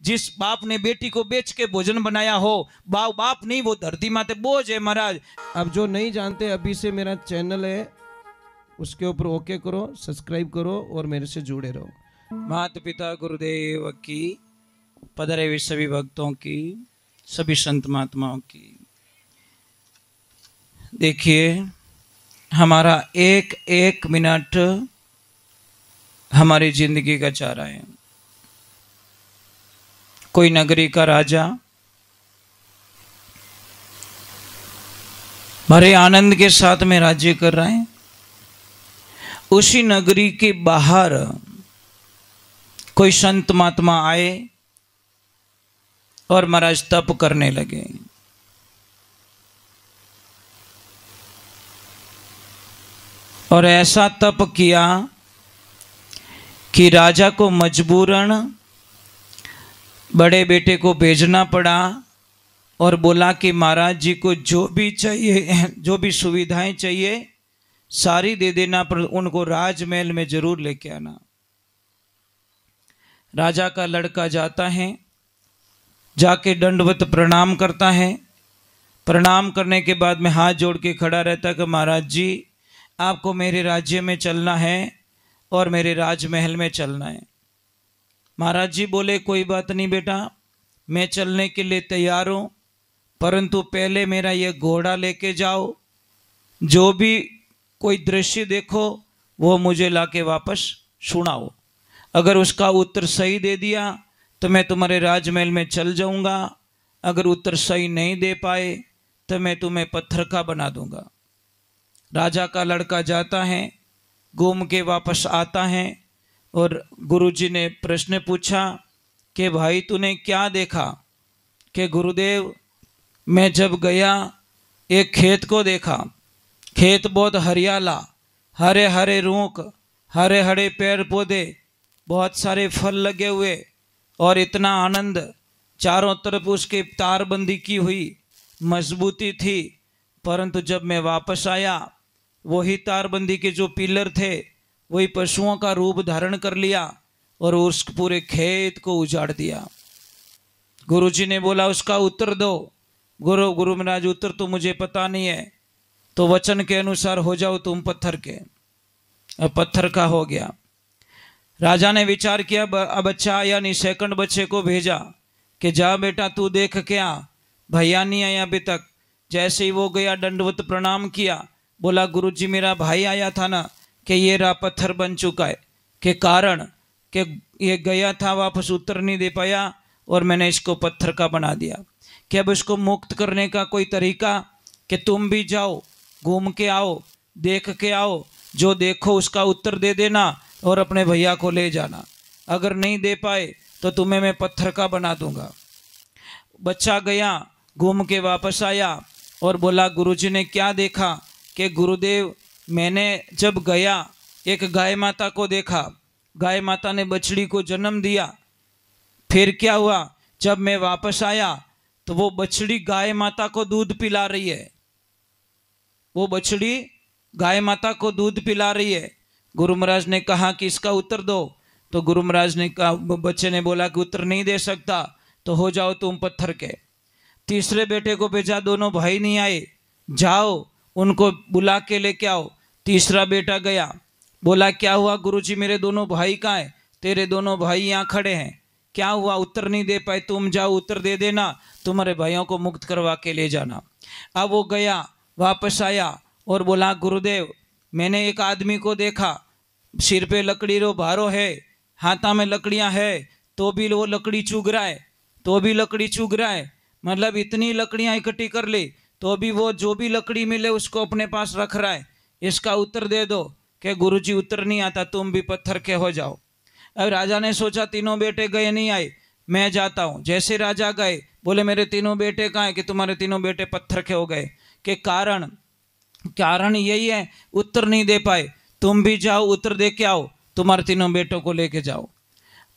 जिस बाप ने बेटी को बेच के भोजन बनाया हो, बाप नहीं, वो धरती माते बोझ है महाराज। अब जो नहीं जानते, अभी से मेरा चैनल है, उसके ऊपर ओके करो, सब्सक्राइब करो और मेरे से जुड़े रहो। माता पिता गुरुदेव की, पधारे हुए सभी भक्तों की, सभी संत महात्माओं की। देखिए, हमारा एक एक मिनट हमारी जिंदगी का चारा है। कोई नगरी का राजा बड़े आनंद के साथ में राज्य कर रहा है। उसी नगरी के बाहर कोई संत महात्मा आए और महाराज तप करने लगे। और ऐसा तप किया कि राजा को मजबूरन बड़े बेटे को भेजना पड़ा और बोला कि महाराज जी को जो भी चाहिए, जो भी सुविधाएं चाहिए सारी दे देना, पर उनको राजमहल में जरूर लेके आना। राजा का लड़का जाता है, जाके दंडवत प्रणाम करता है। प्रणाम करने के बाद में हाथ जोड़ के खड़ा रहता है कि महाराज जी, आपको मेरे राज्य में चलना है और मेरे राजमहल में चलना है। महाराज जी बोले, कोई बात नहीं बेटा, मैं चलने के लिए तैयार हूँ, परंतु पहले मेरा ये घोड़ा लेके जाओ, जो भी कोई दृश्य देखो वो मुझे लाके वापस सुनाओ। अगर उसका उत्तर सही दे दिया तो मैं तुम्हारे राजमहल में चल जाऊंगा, अगर उत्तर सही नहीं दे पाए तो मैं तुम्हें पत्थर का बना दूंगा। राजा का लड़का जाता है, घूम के वापस आता है और गुरुजी ने प्रश्न पूछा कि भाई तूने क्या देखा? कि गुरुदेव, मैं जब गया एक खेत को देखा, खेत बहुत हरियाला, हरे हरे रूख, हरे हरे पेड़ पौधे, बहुत सारे फल लगे हुए और इतना आनंद, चारों तरफ उसके तारबंदी की हुई मजबूती थी। परंतु जब मैं वापस आया, वही तारबंदी के जो पिलर थे वही पशुओं का रूप धारण कर लिया और उस पूरे खेत को उजाड़ दिया। गुरुजी ने बोला, उसका उत्तर दो। गुरु महाराज, उत्तर तो मुझे पता नहीं है, तो वचन के अनुसार हो जाओ तुम पत्थर के। अब पत्थर का हो गया। राजा ने विचार किया, अब अच्छा आया नहीं, सेकंड बच्चे को भेजा कि जा बेटा तू देख के आ। भैया नहीं आया अभी तक। जैसे ही वो गया, दंडवत प्रणाम किया, बोला गुरुजी मेरा भाई आया था ना, कि ये रहा पत्थर बन चुका है, के कारण कि ये गया था वापस उत्तर नहीं दे पाया और मैंने इसको पत्थर का बना दिया। कि अब इसको मुक्त करने का कोई तरीका, कि तुम भी जाओ, घूम के आओ, देख के आओ, जो देखो उसका उत्तर दे देना और अपने भैया को ले जाना। अगर नहीं दे पाए तो तुम्हें मैं पत्थर का बना दूंगा। बच्चा गया, घूम के वापस आया और बोला गुरुजी ने क्या देखा? कि गुरुदेव, मैंने जब गया एक गाय माता को देखा, गाय माता ने बछड़ी को जन्म दिया। फिर क्या हुआ, जब मैं वापस आया तो वो बछड़ी गाय माता को दूध पिला रही है, वो बछड़ी गाय माता को दूध पिला रही है। गुरु महाराज ने कहा कि इसका उत्तर दो, तो गुरु महाराज ने कहा, बच्चे ने बोला कि उत्तर नहीं दे सकता, तो हो जाओ तुम पत्थर के। तीसरे बेटे को भेजा, दोनों भाई नहीं आए, जाओ उनको बुला के लेके आओ। तीसरा बेटा गया, बोला क्या हुआ गुरुजी, मेरे दोनों भाई कहाँ हैं? तेरे दोनों भाई यहाँ खड़े हैं। क्या हुआ? उत्तर नहीं दे पाए, तुम जाओ उत्तर दे देना, तुम्हारे भाइयों को मुक्त करवा के ले जाना। अब वो गया, वापस आया और बोला गुरुदेव, मैंने एक आदमी को देखा, सिर पे लकड़ी रो भारो है, हाथा में लकड़ियाँ है, तो भी वो लकड़ी चुग रहा है, तो भी लकड़ी चुग रहा है। मतलब इतनी लकड़ियाँ इकट्ठी कर ली तो भी वो जो भी लकड़ी मिले उसको अपने पास रख रहा है। इसका उत्तर दे दो। कि गुरुजी उत्तर नहीं आता, तुम भी पत्थर के हो जाओ। अब राजा ने सोचा तीनों बेटे गए नहीं आए, मैं जाता हूँ। जैसे राजा गए, बोले मेरे तीनों बेटे कहाँ हैं? कि तुम्हारे तीनों बेटे पत्थर के हो गए। कि कारण यही है, उत्तर नहीं दे पाए, तुम भी जाओ उत्तर दे के आओ, तुम्हारे तीनों बेटों को लेके जाओ।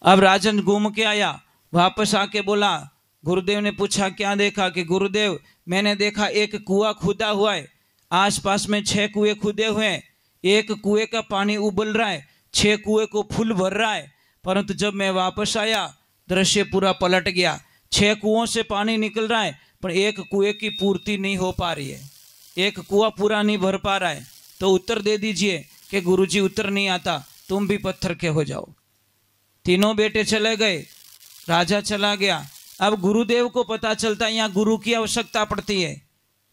अब राजन घूम के आया, वापस आके बोला, गुरुदेव ने पूछा क्या देखा? कि गुरुदेव, मैंने देखा एक कुआं खुदा हुआ है, आसपास में 6 कुएं खुदे हुए हैं, एक कुएं का पानी उबल रहा है, 6 कुएं को फुल भर रहा है। परंतु जब मैं वापस आया दृश्य पूरा पलट गया। 6 कुओं से पानी निकल रहा है, पर एक कुएं की पूर्ति नहीं हो पा रही है, एक कुआं पूरा नहीं भर पा रहा है। तो उत्तर दे दीजिए कि गुरुजी उत्तर नहीं आता, तुम भी पत्थर के हो जाओ। तीनों बेटे चले गए, राजा चला गया। अब गुरुदेव को पता चलता है यहाँ गुरु की आवश्यकता पड़ती है।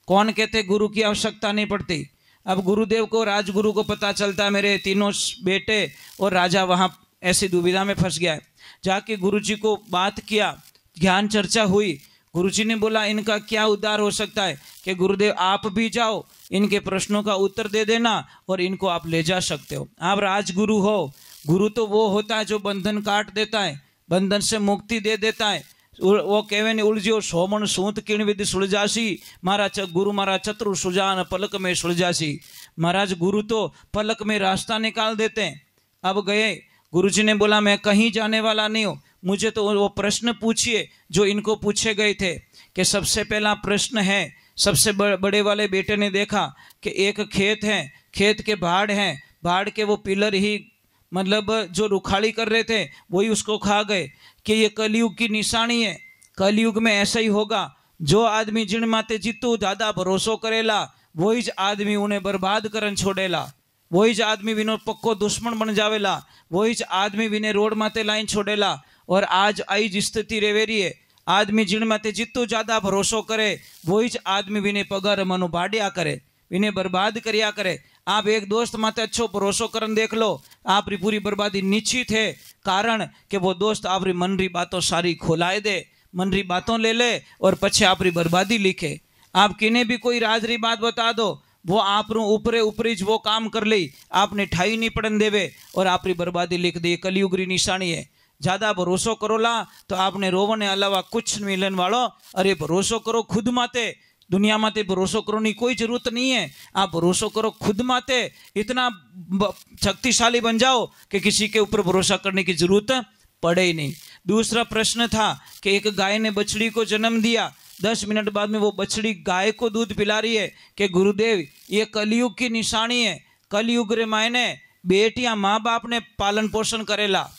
कौन कहते गुरु की आवश्यकता नहीं पड़ती? अब गुरुदेव को, राजगुरु को पता चलता है मेरे तीनों बेटे और राजा वहाँ ऐसी दुविधा में फंस गया है। जाके गुरुजी को बात किया, ज्ञान चर्चा हुई। गुरुजी ने बोला इनका क्या उद्धार हो सकता है कि गुरुदेव आप भी जाओ, इनके प्रश्नों का उत्तर दे देना और इनको आप ले जा सकते हो। आप राजगुरु हो। गुरु तो वो होता है जो बंधन काट देता है, बंधन से मुक्ति दे देता है। वो कहवे नहीं उलझियो सोमन सूत किण विधि सुलझासी, गुरु मारा चतुर सुजान पलक में सुलझासी। महाराज गुरु तो पलक में रास्ता निकाल देते हैं। अब गए, गुरुजी ने बोला मैं कहीं जाने वाला नहीं हूँ, मुझे तो वो प्रश्न पूछिए जो इनको पूछे गए थे। कि सबसे पहला प्रश्न है, सबसे बड़े वाले बेटे ने देखा कि एक खेत है, खेत के भाड़ हैं, भाड़ के वो पिलर ही मतलब जो रुखाड़ी कर रहे थे वही उसको खा गए। कि ये कलयुग की निशानी है, कलयुग में ऐसा ही होगा। जो आदमी जिन माते जीतू ज़्यादा भरोसो करेला वही ज आदमी उन्हें बर्बाद करन छोड़ेला, वही ज आदमी विनो पक्को दुश्मन बन जावेला, वही ज आदमी विने रोड माते लाइन छोड़ेला। और आज आई ज स्थिति रेवेरी है, आदमी जिन माते जितू ज़्यादा भरोसो करे वही ज आदमी विने पगार मनो बाड्या करे, विने बर्बाद करिया करे। आप एक दोस्त माते अच्छो भरोसो करन देख लो, आपरी पूरी बर्बादी निश्चित है। कारण कि वो दोस्त आपरी मन री बातों सारी खोलाए दे, मन री बातों ले ले और पछे आपरी बर्बादी लिखे। आप किने भी कोई राज री बात बता दो, वो आप ऊपरे ऊपरी वो काम कर ली, आपने ठाई नहीं पड़न देवे और आपरी बर्बादी लिख दी। कलयुग री निशानी है। ज़्यादा भरोसो करोला तो आपने रोवने अलावा कुछ मिलन वालो। अरे भरोसो करो खुद माते, दुनिया माते भरोसो करो की कोई जरूरत नहीं है। आप भरोसो करो खुद माते, इतना शक्तिशाली बन जाओ कि किसी के ऊपर भरोसा करने की जरूरत पड़े ही नहीं। दूसरा प्रश्न था कि एक गाय ने बछड़ी को जन्म दिया, 10 मिनट बाद में वो बछड़ी गाय को दूध पिला रही है। कि गुरुदेव ये कलयुग की निशानी है। कलयुग रे मायने बेटियां माँ बाप ने पालन पोषण करेला,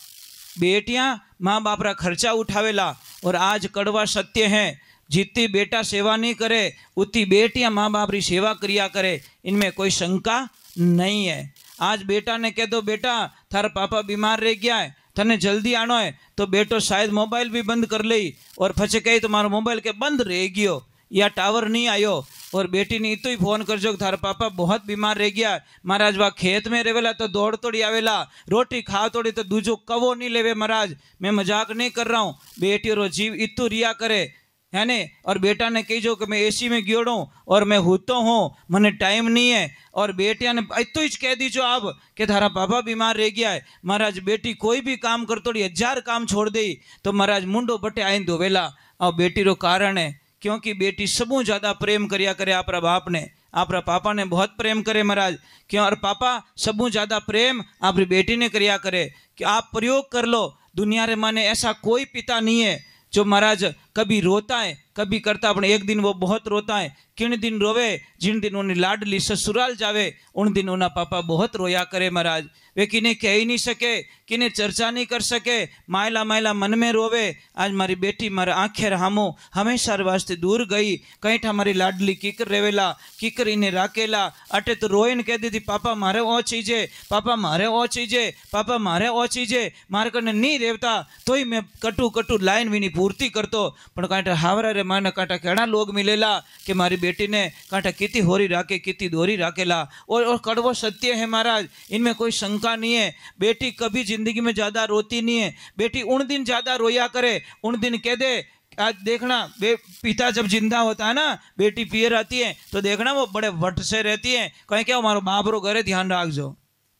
बेटियां माँ बाप रा खर्चा उठावेला। और आज कड़वा सत्य है, जितनी बेटा सेवा नहीं करे उतनी बेटियां माँ बाप री सेवा करिया करे, इनमें कोई शंका नहीं है। आज बेटा ने कह दो बेटा थारा पापा बीमार रह गया है, तने जल्दी आनो है, तो बेटो शायद मोबाइल भी बंद कर ले और पछे कही तुम्हारा मोबाइल के बंद रह गयो या टावर नहीं आयो। और बेटी ने तो ही फोन कर जो थारा पापा बहुत बीमार रह गया। महाराज वह खेत में रेवेला तो दौड़ तोड़ी आवेला, रोटी खा तोड़ी तो दूजो कवो नहीं लेवे। महाराज मैं मजाक नहीं कर रहा हूँ, बेटी रो जीव इतु रिया करे है ने। और बेटा ने कही कि मैं एसी में गियोड़ू और मैं हूतो हूँ, मने टाइम नहीं है। और बेटिया ने इतो ही कह दीजो आप कि थारा पापा बीमार रह गया है। महाराज बेटी कोई भी काम कर तोड़ी 1000 काम छोड़ दे तो महाराज मुंडो बटे आइन धोवेला। और बेटी रो कारण है क्योंकि बेटी सबू ज़्यादा प्रेम करिया करे आपरा बाप ने, आपरा पापा ने बहुत प्रेम करे महाराज। क्यों? और पापा सबू ज़्यादा प्रेम आपरी बेटी ने करिया करे। कि आप प्रयोग कर लो, दुनिया रे माने ऐसा कोई पिता नहीं है जो महाराज कभी रोता है कभी करता, अपने एक दिन वो बहुत रोता है। किन दिन रोवे? जिन दिन उन्हें लाडली ससुराल जावे उन दिन उन्हें पापा बहुत रोया करे महाराज। वे किन्हें कह ही नहीं सके, किन्हें चर्चा नहीं कर सके, मायला मायला मन में रोवे। आज मारी बेटी मारे आंखें रामो हमेशा वास्ते दूर गई, कहीं हमारी लाडली कीकर रेवेला, कीकर इन्हें राकेला। अटे तो रोइन कह दी थी पापा मारे ओ चीजे, पापा मारे ओ चीजे, पापा मारे ओ चीजे। मारे कने नहीं रेवता तो ही मैं कटू कटू लाइन भी नहीं पूर्ति करतो। पण कांटा हावरा रे माने कांटा केड़ा लोग मिलेला कि मारी बेटी ने कांटा किती होरी राके किती दोरी राकेला। और कड़वो सत्य है महाराज, इनमें कोई शंका नहीं है। बेटी कभी जिंदगी में ज़्यादा रोती नहीं है। बेटी उन दिन ज़्यादा रोया करे, उन दिन कह दे आज देखना पिता जब जिंदा होता है ना, बेटी पियर आती है तो देखना वो बड़े वट से रहती है। कहीं क्या हमारो बाप रो घरे ध्यान रखजो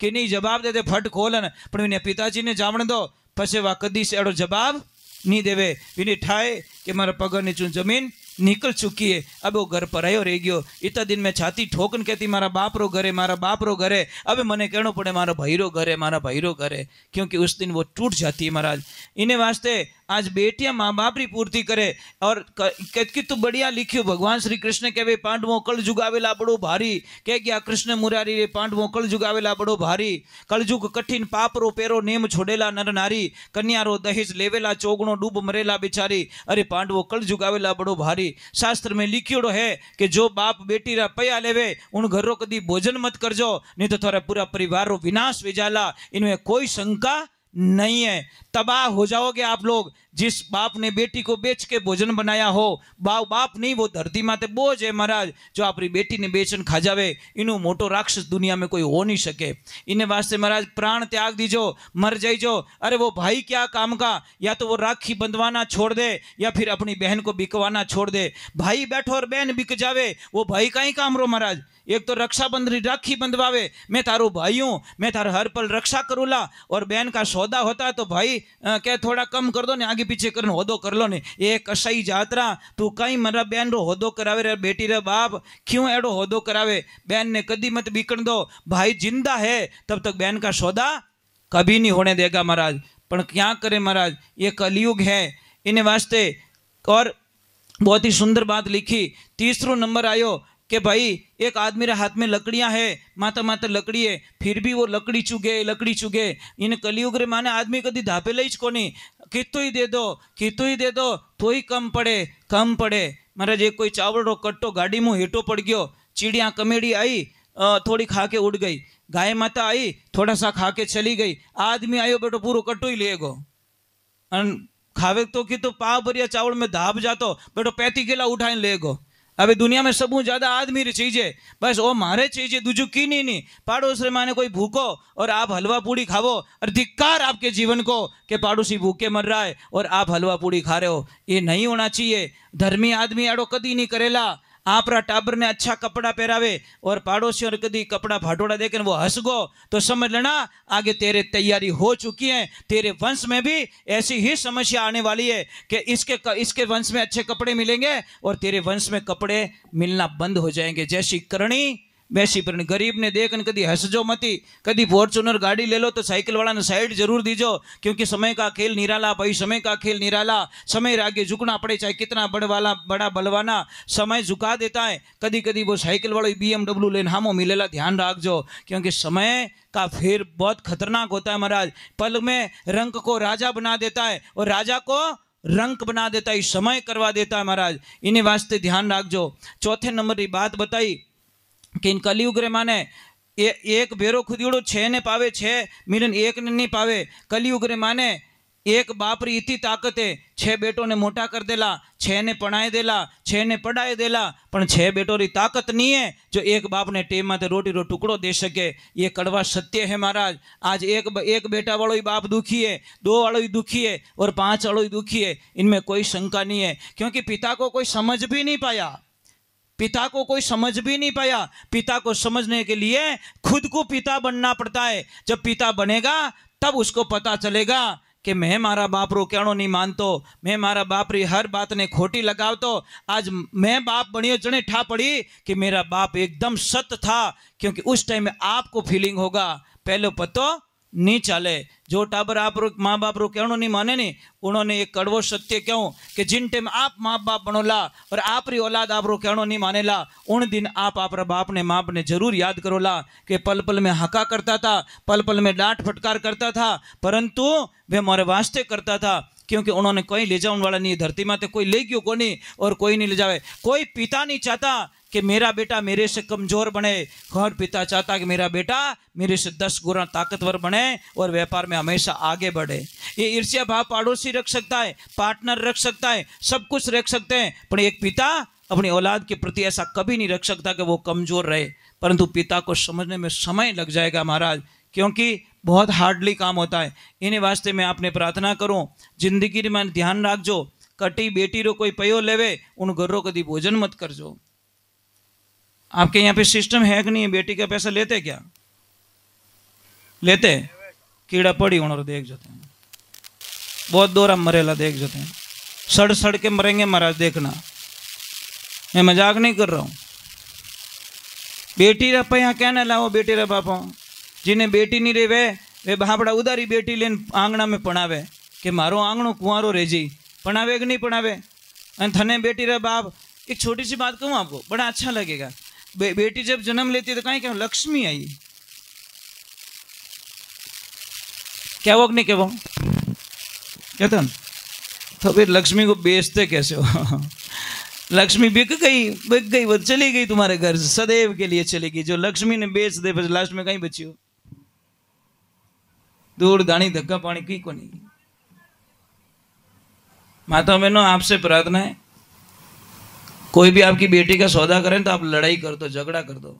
कि नहीं जवाब दे दे फट खोलन, पर विने पिताजी ने जामण दो पछे वा कदी से एड़ो जवाब नहीं देवे। विने ठाए कि मारा पग नीचू जमीन निकल चुकी है, अब वो घर पर आयो रह गयो। इतना दिन में छाती ठोकन कहती मारा बाप रो घरे, मारा बाप रो घरे। अब मने कहना पड़े मारा भाई रो घरे, मारा भाई रो घरे, क्योंकि उस दिन वो टूट जाती है महाराज। इन्हें वास्ते आज बेटियां माँ बाप री पूर्ति करे। और कितु बढ़िया लिख्यो भगवान श्री कृष्ण के वे पांडवों कल जुगावेला बड़ो भारी, कह गया कृष्ण मुरारी रे पांडवों कल जुगावेला बड़ो भारी, कलजुग कठिन पाप रो पेरो नेम छोड़ेला नर नारी, कन्या रो दहेज लेवेला चोगणो डूब मरेला बेचारी, अरे पांडवों कल जुगावेला बड़ो भारी। शास्त्र में लिखियोड़ो है कि जो बाप बेटी रा पया लेवे उन घर रो कदी भोजन मत करजो, नहीं तो थारा पूरा परिवार रो विनाश विजाला, इनमें कोई शंका नहीं है। तबाह हो जाओगे आप लोग। जिस बाप ने बेटी को बेच के भोजन बनाया हो, बाप नहीं, वो धरती माते बोझ है महाराज। जो अपनी बेटी ने बेचन खा जावे इनु मोटो राक्षस दुनिया में कोई हो नहीं सके। इन्हें वास्ते महाराज प्राण त्याग दीजो, मर जाइजो। अरे वो भाई क्या काम का, या तो वो राखी बंधवाना छोड़ दे या फिर अपनी बहन को बिकवाना छोड़ दे। भाई बैठो और बहन बिक जावे, वो भाई का ही काम रो महाराज। एक तो रक्षाबंधन राखी बंधवावे, मैं तारो भाई हूं, मैं तार हर पल रक्षा करूला, और बहन का सौदा होता है तो भाई क्या थोड़ा कम कर दो ने, आगे पीछे कर होदो कर लो ने। ये कसाई जात्रा तू कहीं मरा बहन रो होदो करावे रे, बेटी रे बाप क्यों एडो होदो करावे। बहन ने कदी मत बिकन दो, भाई जिंदा है तब तक बहन का सौदा कभी नहीं होने देगा महाराज। पर क्या करे महाराज, ये कलयुग है इन्हें वास्ते। और बहुत ही सुंदर बात लिखी, तीसरो नंबर आयो कि भाई एक आदमी रे हाथ में लकड़ियां है, माता माता लकड़ी है, फिर भी वो लकड़ी चुगे। इन कलयुग रे माने आदमी कदी धापे लईच कोनी, कितो ही दे दो तो ही कम पड़े। महाराज एक कोई चावल रो कट्टो गाड़ी में हेठो पड़ गयो, चिड़िया कमेड़ी आई थोड़ी खा के उड़ गई, गाय माता आई थोड़ा सा खा के चली गई, आदमी आयो बेटो पूरो कट्टो ही ले गो। खावे तो की तो पाव भरिया चावल में धाप जातो, बेटो 35 किला उठाने ले गो। अबे दुनिया में सबू ज्यादा आदमी रे चीजे, बस वो मारे चीजे दूजू की नहीं। पाड़ोस रे माने कोई भूखो और आप हलवा पूड़ी खावो, और धिक्कार आपके जीवन को कि पाड़ोसी भूखे मर रहा है और आप हलवा पूड़ी खा रहे हो। ये नहीं होना चाहिए। धर्मी आदमी एडो कदी नहीं करेला। आपरा टाबर ने अच्छा कपड़ा पहरावे और पड़ोसियों ने कदी कपड़ा फाटोड़ा देकर वो हंस गो, तो समझ लेना आगे तेरे तैयारी हो चुकी है। तेरे वंश में भी ऐसी ही समस्या आने वाली है कि इसके वंश में अच्छे कपड़े मिलेंगे और तेरे वंश में कपड़े मिलना बंद हो जाएंगे। जैसी करनी वैसी परणी। गरीब ने देखन कदी हंसजो मती। कदी फॉर्च्यूनर गाड़ी ले लो तो साइकिल वाला ने साइड जरूर दीजो, क्योंकि समय का खेल निराला भाई, समय का खेल निराला। समय आगे झुकना पड़े, चाहे कितना बड़ा बलवाना समय झुका देता है। कदी कदी वो साइकिल वाला BMW लेन हामो मिलेला, ध्यान रखजो, क्योंकि समय का फेर बहुत खतरनाक होता है महाराज। पल में रंग को राजा बना देता है और राजा को रंक बना देता है, समय करवा देता है महाराज। इन्हें वास्ते ध्यान रखजो। चौथे नंबर की बात बताई कि इन कलयुग रे माने एक बेरो खुदियोड़ो 6 ने पावे, 6 मिलन 1 ने नहीं पावे। कलयुग रे माने एक बाप री इतनी ताकत है, 6 बेटों ने मोटा कर देला, 6 ने पढ़ाए देला, 6 ने पढ़ाए देला, पर 6 बेटों री ताकत नहीं है जो एक बाप ने टेम माते रोटी रो टुकड़ो दे सके। ये कड़वा सत्य है महाराज। आज एक बेटा वालों ही बाप दुखी है, 2 वालों ही दुखी है और 5 वालों ही दुखी है। इनमें कोई शंका नहीं है, क्योंकि पिता को कोई समझ भी नहीं पाया। पिता को समझने के लिए खुद को पिता बनना पड़ता है। जब पिता बनेगा तब उसको पता चलेगा कि मैं मारा बाप रो कहनो नहीं मानतो, मैं मारा बाप री हर बात ने खोटी लगावतो। आज मैं बाप बनियो जने ठा पड़ी कि मेरा बाप एकदम सत्य था, क्योंकि उस टाइम में आपको फीलिंग होगा, पहले पतो नहीं चले। जो टाबर आप माँ बाप रो कहनो नहीं माने नहीं, उन्होंने एक कड़वो सत्य क्यों कि जिन टाइम आप माँ बाप बनोला और आप री औलाद आप रो कहनो नहीं मानेला, उन दिन आप बाप ने माँ ने जरूर याद करोला कि पल पल में हका करता था, पल पल में डांट फटकार करता था, परंतु वे मारे वास्ते करता था, क्योंकि उन्होंने कोई ले जाने वाला नहीं। धरती माते कोई ले गयो को नहीं और कोई नहीं ले जावे। कोई पिता नहीं चाहता कि मेरा बेटा मेरे से कमजोर बने, हर पिता चाहता कि मेरा बेटा मेरे से 10 गुना ताकतवर बने और व्यापार में हमेशा आगे बढ़े। ये ईर्ष्या भाव पड़ोसी रख सकता है, पार्टनर रख सकता है, सब कुछ रख सकते हैं, पर एक पिता अपनी औलाद के प्रति ऐसा कभी नहीं रख सकता कि वो कमजोर रहे। परंतु पिता को समझने में समय लग जाएगा महाराज, क्योंकि बहुत हार्डली काम होता है। इन्हीं वास्ते मैं आपने प्रार्थना करूं, जिंदगी में ध्यान रखजो, कटी बेटी रो कोई पयो लेवे उन घरों कदी भोजन मत करजो। आपके यहाँ पे सिस्टम है कि नहीं? बेटी का पैसा लेते क्या? लेते? कीड़ा पड़ी उन्होंने देख जाते हैं, बहुत दोरा मरेला देख जाते हैं, सड़ सड़ के मरेंगे महाराज, देखना, मैं मजाक नहीं कर रहा हूँ। बेटी रा पया कहने लाओ, बेटी रा बापा जिन्हें बेटी नहीं रहे वे बापड़ा उधारी बेटी लेन आंगना में पढ़ावे, કે મારો આંગણો કુંવારો રહેજી, पढ़ावे कि नहीं पढ़ावे? थने बेटी रे बाप, एक छोटी सी बात कहूँ आपको, बड़ा अच्छा लगेगा। बेटी जब जन्म लेती है तो कहीं क्या लक्ष्मी आई, क्या वो नहीं, क्या वो कहते हैं, तो फिर लक्ष्मी को बेचते कैसे हो? लक्ष्मी बिक गई, वो चली गई तुम्हारे घर से, सदैव के लिए चली गई। जो लक्ष्मी ने बेच दे फिर लास्ट में कहीं बची हो? दूर दानी धक्का पानी की को नहीं। माता बहनों, आपसे प्रार्थना है, कोई भी आपकी बेटी का सौदा करें तो आप लड़ाई कर दो, झगड़ा कर दो।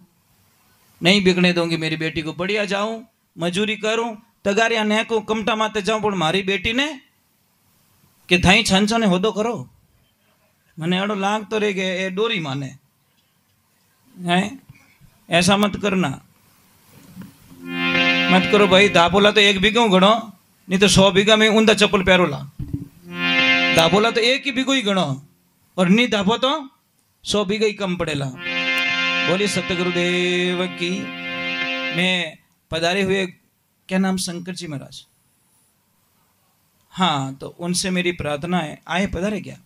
नहीं बिकने दूंगी मेरी बेटी को, बढ़िया जाऊं मजूरी करूं, तगारिया ने को कमटा माते जाऊं, पर मारी बेटी ने कि थाई छन ने होदो करो, मने अड़ो लाग तो रह गए ए डोरी माने है। ऐसा मत करना, मत करो भाई। दापोला तो 1 बीघा गणो, नहीं तो 100 बीघा में ऊंधा चप्पल पैरो ला। दापोला तो 1 ही बीघो ही गणो, और नहीं दापो तो 100 बीघा ही कम पड़ेला। बोलिए सतगुरुदेव की। मैं पधारे हुए, क्या नाम, शंकर जी महाराज, हाँ, तो उनसे मेरी प्रार्थना है, आए पधारे क्या?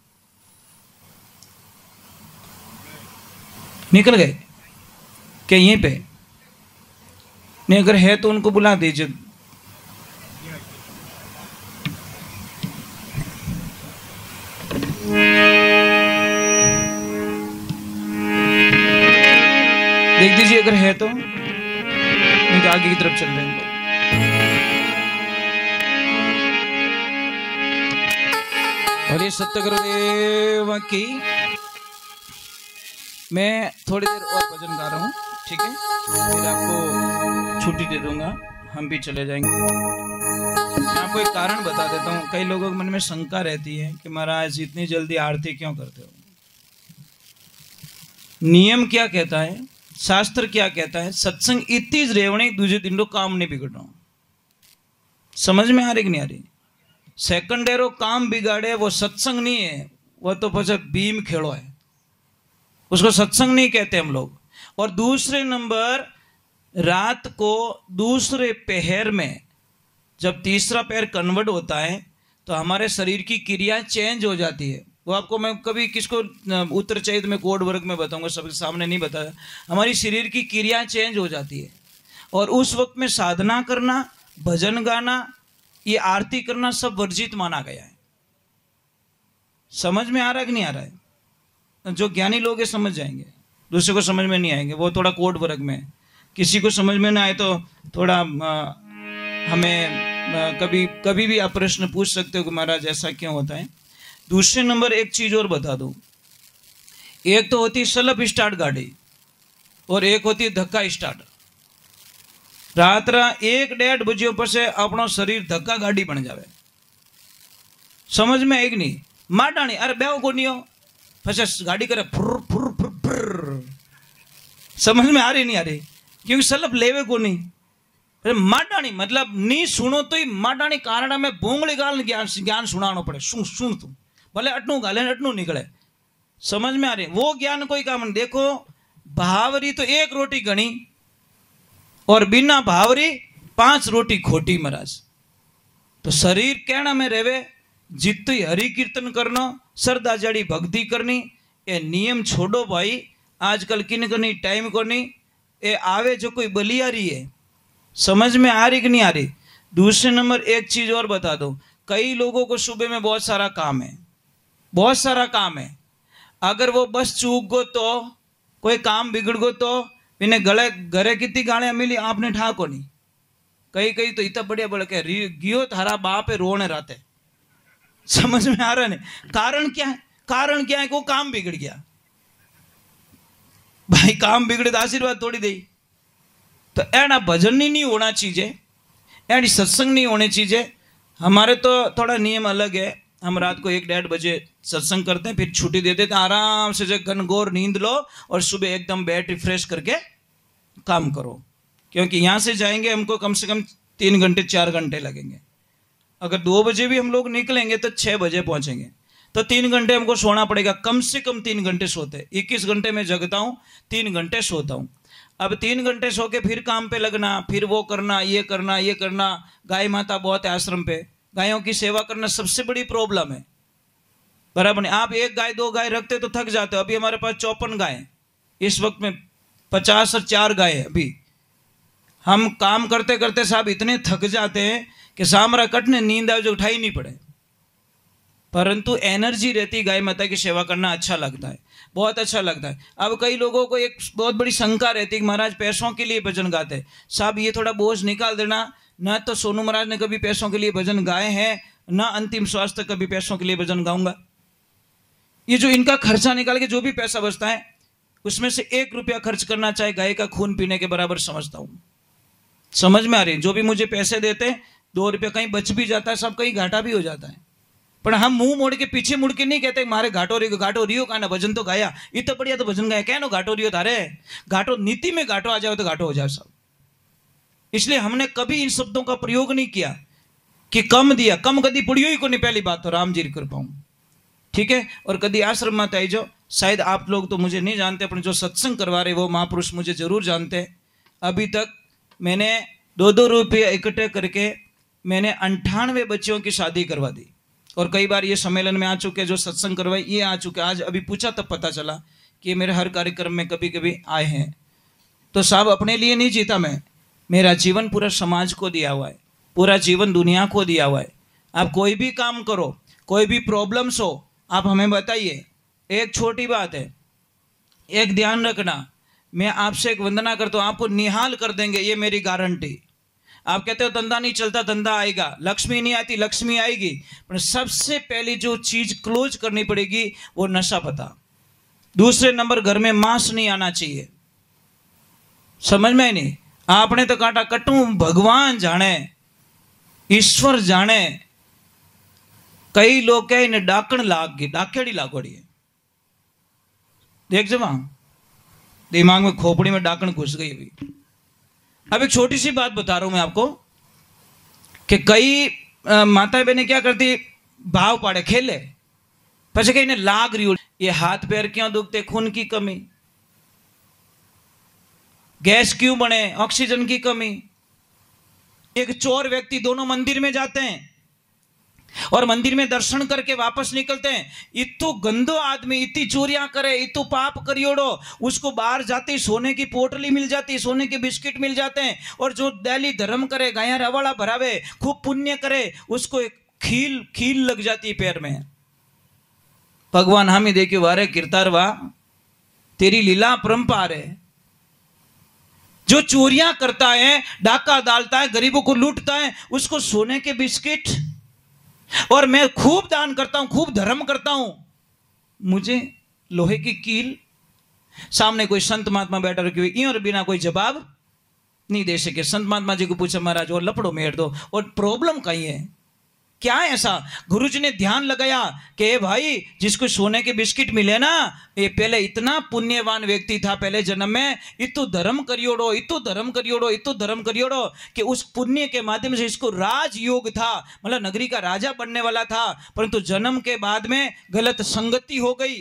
निकल गए क्या यहीं पे? नहीं, अगर है तो उनको बुला दीजिए। देख दीजिए अगर है तो, नहीं तो आगे की तरफ चल रहे हैं। बोलिए सत्य गुरुदेव की। मैं थोड़ी देर और भजन गा रहा हूँ, ठीक है, फिर आपको छुट्टी दे दूंगा, हम भी चले जाएंगे। मैं आपको एक कारण बता देता हूँ। कई लोगों के मन में शंका रहती है कि महाराज इतनी जल्दी आरती क्यों करते हो? नियम क्या कहता है, शास्त्र क्या कहता है? सत्संग इतनी रेवणी दूसरे दिन काम नहीं बिगड़ना। समझ में आ रही कि नहीं आ रही? सेकंडेरो काम बिगाड़े वो सत्संग नहीं है, वो तो પછી भीम खेलो है, उसको सत्संग नहीं कहते हम लोग। और दूसरे नंबर, रात को दूसरे पहर में जब तीसरा पैर कन्वर्ट होता है तो हमारे शरीर की क्रिया चेंज हो जाती है। वो आपको मैं कभी किसको उत्तर चैत में कोड वर्ग में बताऊंगा, सबके सामने नहीं बताया। हमारी शरीर की क्रिया चेंज हो जाती है, और उस वक्त में साधना करना, भजन गाना, ये आरती करना सब वर्जित माना गया है। समझ में आ रहा है कि नहीं आ रहा है? जो ज्ञानी लोग हैं समझ जाएंगे, दूसरे को समझ में नहीं आएंगे, वो थोड़ा कोड वर्ग में। किसी को समझ में ना आए तो थोड़ा हमें कभी भी आप प्रश्न पूछ सकते हो कि महाराज ऐसा क्यों होता है। दूसरे नंबर एक चीज और बता दूं, एक तो होती स्लप स्टार्ट गाड़ी और एक होती धक्का स्टार्ट। रात्रा 1-1.5 बजे पर से अपनो शरीर धक्का गाड़ी बन जावे। समझ में आई कि नहीं? माटाणी अरे बेव को नहीं हो, फसे गाड़ी करे फुर फुर फुर फुर। समझ में आ रही नहीं आ रही? क्योंकि सलप लेवे को नहीं। अरे माटाणी मतलब नहीं सुनो तो ही माटाणी कारण में भूंगली गाल ज्ञान सुनानो पड़े। सुन तू भले अटनू गाले अटनू निकले। समझ में आ रही? वो ज्ञान कोई काम नहीं। देखो भावरी तो 1 रोटी गणी और बिना भावरी 5 रोटी खोटी महाराज। तो शरीर कहना में रेवे, जित हरि कीर्तन करना, श्रद्धा जड़ी भक्ति करनी, ये नियम छोड़ो भाई। आजकल किन करनी टाइम को नहीं, ये आवे जो कोई बलियारी है। समझ में आ रही कि नहीं आ रही? दूसरे नंबर एक चीज और बता दो, कई लोगों को सुबह में बहुत सारा काम है, बहुत सारा काम है। अगर वो बस चूक गो तो कोई काम बिगड़ गो तो इन्हें गले घरे कितनी गाड़ियां मिली आपने ठाको नहीं। कई तो इतना बढ़िया बढ़ के गियो थारा बाप है रोने रहते। समझ में आ रहा है? कारण क्या है? कारण क्या है? को काम बिगड़ गया भाई। काम बिगड़े तो आशीर्वाद थोड़ी दे। तो एना भजन नहीं होना चाहिए, एनी सत्संग नहीं होने चाहिए। हमारे तो थोड़ा नियम अलग है। हम रात को 1-1.5 बजे सत्संग करते हैं, फिर छुट्टी दे देते हैं। आराम से जो घनघोर नींद लो और सुबह एकदम बैटरी फ्रेश करके काम करो। क्योंकि यहाँ से जाएंगे हमको कम से कम 3 घंटे 4 घंटे लगेंगे। अगर 2 बजे भी हम लोग निकलेंगे तो 6 बजे पहुंचेंगे। तो 3 घंटे हमको सोना पड़ेगा, कम से कम 3 घंटे सोते। 21 घंटे में जगता हूँ, 3 घंटे सोता हूँ। अब 3 घंटे सो के फिर काम पे लगना, फिर वो करना, ये करना, ये करना। गाय माता बहुत है आश्रम पे, गायों की सेवा करना सबसे बड़ी प्रॉब्लम है, बराबर नहीं। आप 1 गाय 2 गाय रखते तो थक जाते हो। अभी हमारे पास 54 गाय हैं, इस वक्त में 50 और 4 गाय है। अभी हम काम करते करते साहब इतने थक जाते हैं कि सामरा कटने नींद आए जो उठाई नहीं पड़े, परंतु एनर्जी रहती गाय माता की सेवा करना अच्छा लगता है, बहुत अच्छा लगता है। अब कई लोगों को एक बहुत बड़ी शंका रहती है कि महाराज पैसों के लिए भजन गाते हैं। साहब ये थोड़ा बोझ निकाल देना, न तो सोनू महाराज ने कभी पैसों के लिए भजन गाए हैं, न अंतिम श्वास तक कभी पैसों के लिए भजन गाऊंगा। ये जो इनका खर्चा निकाल के जो भी पैसा बचता है उसमें से 1 रुपया खर्च करना चाहे गाय का खून पीने के बराबर समझता हूं। समझ में आ रही है? जो भी मुझे पैसे देते हैं 2 रुपया कहीं बच भी जाता है, सब कहीं घाटा भी हो जाता है, पर हम मुंह मोड़ के पीछे मुड़ के नहीं कहते मारे घाटो रियो का ना भजन तो गाया, इतना बढ़िया तो भजन गाया, क्या नो घाटो रियो थारे, घाटो नीति में घाटो आ जाओ तो घाटो हो जाए सब। इसलिए हमने कभी इन शब्दों का प्रयोग नहीं किया कि कम दिया, कम कदी पुड़ियो ही को नहीं, पहली बात तो राम जी कर पाऊं, ठीक है। और कदी आश्रम में आई जो, शायद आप लोग तो मुझे नहीं जानते, पर जो सत्संग करवा रहे वो महापुरुष मुझे जरूर जानते हैं। अभी तक मैंने 2-2 रुपये इकट्ठे करके मैंने 98 बच्चियों की शादी करवा दी, और कई बार ये सम्मेलन में आ चुके, जो सत्संग करवाई ये आ चुके। आज अभी पूछा तब पता चला कि मेरे हर कार्यक्रम में कभी कभी आए हैं। तो साहब अपने लिए नहीं जीता मैं, मेरा जीवन पूरा समाज को दिया हुआ है, पूरा जीवन दुनिया को दिया हुआ है। आप कोई भी काम करो, कोई भी प्रॉब्लम्स हो, आप हमें बताइए। एक छोटी बात है, एक ध्यान रखना, मैं आपसे एक वंदना करता हूँ, आपको निहाल कर देंगे, ये मेरी गारंटी। आप कहते हो धंधा नहीं चलता, धंधा आएगा, लक्ष्मी नहीं आती, लक्ष्मी आएगी, पर सबसे पहली जो चीज क्लोज करनी पड़ेगी वो नशा पता। दूसरे नंबर घर में मांस नहीं आना चाहिए। समझ में नहीं? आपने तो काटा कटू, भगवान जाने, ईश्वर जाने। कई लोग कहे इन्हें डाकण लाग गई, डाकेड़ी लागोड़ी है। देख जमा दिमाग में, खोपड़ी में डाकण घुस गई अभी। अब एक छोटी सी बात बता रहा हूं मैं आपको कि कई माता बहनें क्या करती, भाव पाड़े खेले, પછી कहीं लाग रही हो, ये हाथ पैर क्यों दुखते, खून की कमी, गैस क्यों बने, ऑक्सीजन की कमी। एक चोर व्यक्ति, दोनों मंदिर में जाते हैं और मंदिर में दर्शन करके वापस निकलते हैं, इतो गंदो आदमी, इतनी चोरियां करे, इतो पाप करियोड़ो, उसको बाहर जाते ही सोने की पोटली मिल जाती, सोने के बिस्किट मिल जाते हैं। और जो डेली धर्म करे, गाया रवाड़ा भरावे, खूब पुण्य करे, उसको एक खील लग जाती है पैर में। भगवान हामी देखियो वारे किरतारवा, तेरी लीला परंपार है। जो चोरियां करता है, डाका डालता है, गरीबों को लूटता है, उसको सोने के बिस्किट। और मैं खूब दान करता हूं, खूब धर्म करता हूं, मुझे लोहे की कील। सामने कोई संत महात्मा बैठा रखे हुए, और बिना कोई जवाब नहीं दे सके। संत महात्मा जी को पूछा, महाराज और लपड़ो मेड़ दो, और प्रॉब्लम कहीं है क्या है ऐसा? गुरुजी ने ध्यान लगाया कि भाई जिसको सोने के बिस्किट मिले ना, ये पहले इतना पुण्यवान व्यक्ति था पहले जन्म में, इतो धर्म करियोड़ो, इतो धर्म करियोड़ो, इतो धर्म करियोड़ो, कि उस पुण्य के माध्यम से इसको राजयोग था, मतलब नगरी का राजा बनने वाला था। परंतु जन्म के बाद में गलत संगति हो गई,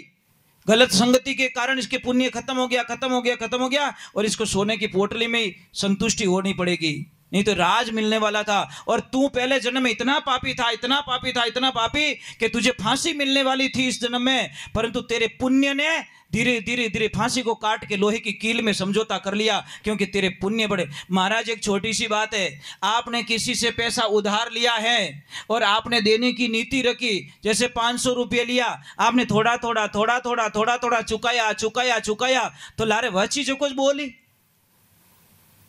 गलत संगति के कारण इसके पुण्य खत्म हो गया, खत्म हो गया, खत्म हो गया, और इसको सोने की पोटली में ही संतुष्टि होनी पड़ेगी, नहीं तो राज मिलने वाला था। और तू पहले जन्म में इतना पापी था, इतना पापी था, इतना पापी कि तुझे फांसी मिलने वाली थी इस जन्म में, परंतु तेरे पुण्य ने धीरे धीरे धीरे फांसी को काट के लोहे की कील में समझौता कर लिया, क्योंकि तेरे पुण्य बड़े। महाराज एक छोटी सी बात है, आपने किसी से पैसा उधार लिया है और आपने देने की नीति रखी, जैसे 500 रुपये लिया, आपने थोड़ा थोड़ा थोड़ा थोड़ा थोड़ा थोड़ा चुकाया चुकाया चुकाया, तो लारे वह चीज कुछ बोली,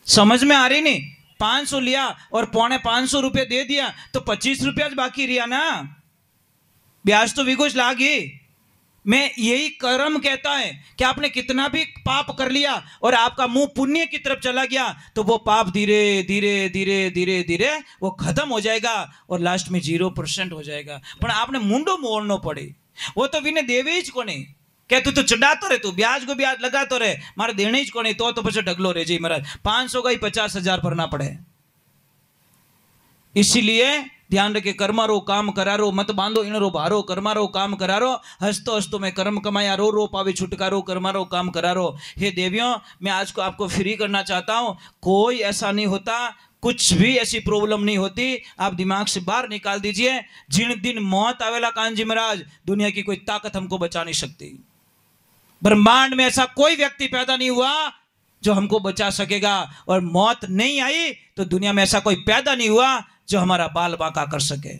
समझ में आ रही नहीं? 500 लिया और 525 रुपये दे दिया, तो 25 रुपया बाकी रिया ना, ब्याज तो विगोश लागी। मैं यही कर्म कहता है कि आपने कितना भी पाप कर लिया और आपका मुंह पुण्य की तरफ चला गया, तो वो पाप धीरे धीरे धीरे धीरे धीरे वो खत्म हो जाएगा और लास्ट में 0% हो जाएगा। पर आपने मुंडो मोड़ना पड़े, वो तो विने देवे ज कोने, क्या तू तो चढ़ातो रहे, तू ब्याज को ब्याज लगातो रहे, मारे देने ज कोने, तो पीछे ढगलो रहे जी महाराज, 500 का ही 50,000 भरना पड़े। इसीलिए ध्यान रखे, कर्मारो काम करारो, मत बांधो इनरो भारो, कर्मारो काम करारो, हंसतो हंसतो मैं कर्म कमाया, रो रो पावे छुटकारो, कर्मारो काम करारो। हे देवियों, मैं आज को आपको फ्री करना चाहता हूं, कोई ऐसा नहीं होता, कुछ भी ऐसी प्रॉब्लम नहीं होती। आप दिमाग से बाहर निकाल दीजिए। जिन दिन मौत आवेला कानजी महाराज, दुनिया की कोई ताकत हमको बचा नहीं सकती। ब्रह्मांड में ऐसा कोई व्यक्ति पैदा नहीं हुआ जो हमको बचा सकेगा, और मौत नहीं आई तो दुनिया में ऐसा कोई पैदा नहीं हुआ जो हमारा बाल बांका कर सके।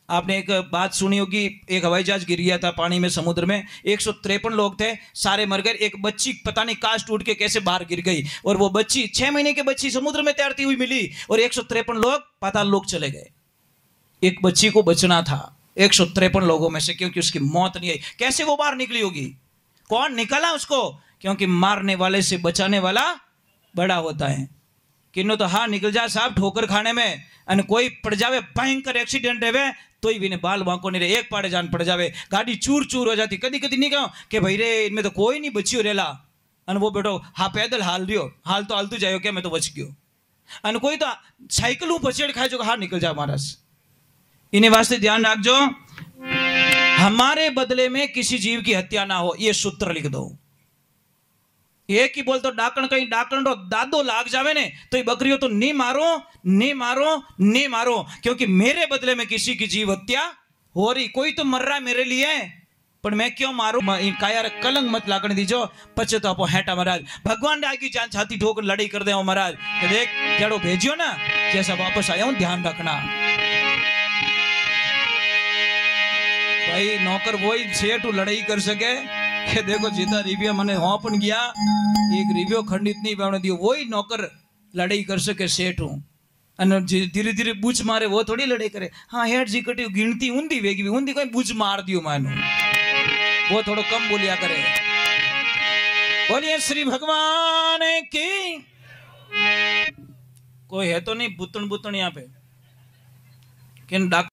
आपने एक बात सुनी होगी, एक हवाई जहाज गिर गया था पानी में, समुद्र में। 153 लोग थे, सारे मर गए। एक बच्ची पता नहीं कांच टूट के कैसे बाहर गिर गई, और वो बच्ची 6 महीने की बच्ची समुद्र में तैरती हुई मिली, और 153 लोग पाताल लोक चले गए। एक बच्ची को बचना था 153 लोगों में से, क्योंकि उसकी मौत नहीं आई। कैसे वो बाहर निकली होगी? कौन निकाला उसको? क्योंकि मारने वाले से बचाने वाला बड़ा होता है। किन्नो तो हाँ निकल जाए साहब ठोकर खाने में, अन कोई पड़ जावे भयंकर एक्सीडेंट है तो ही भी ने बाल बांको नहीं रहे, एक पाड़े जान पड़ जावे, गाड़ी चूर चूर हो जाती। कदी कदी नहीं कहो कि भाई रे इनमें तो कोई नहीं बचियो रेला, अन वो बेटो हाँ पैदल हाल रियो, हाल तो हालतू जायो क्या मैं तो बच गयो। अन कोई तो साइकिल पछेड़ खाए जो हाँ निकल जा महाराज। इन्हें वास्ते ध्यान रखजो, हमारे बदले में किसी जीव की हत्या ना हो, ये सूत्र लिख दो। एक ही बोल तो डाकण कहीं डाकण रो दादो लाग जावे ने तो ये बकरियों तो नहीं मारो, नहीं मारो, नहीं मारो, क्योंकि मेरे बदले में किसी की जीव हत्या हो रही। कोई तो मर रहा है मेरे लिए, पर मैं क्यों मारू? काया कलंक मत लागण दीजो। पचे तो आपो हेटा महाराज, भगवान ने आगे जान छाती ठोकर लड़ाई कर दे महाराज कि देख जड़ो भेजियो ना जैसा वापस आया हूं, ध्यान रखना। भाई नौकर वही सेठ लड़ाई कर सके कि देखो जितना रिव्यू मैंने होपन गया, एक रिव्यू खंडित नहीं बना दियो, वही नौकर लड़ाई कर सके सेठ हूं। धीरे धीरे बूझ मारे वो थोड़ी लड़ाई करे। हाँ हेठ जी कटी गिनती ऊंधी वेगी ऊंधी कोई बूझ मार दियो मानो, वो थोड़ा कम बोलिया करे। बोलिए श्री भगवान की। कोई है तो नहीं बुतन बुतन यहाँ पे किन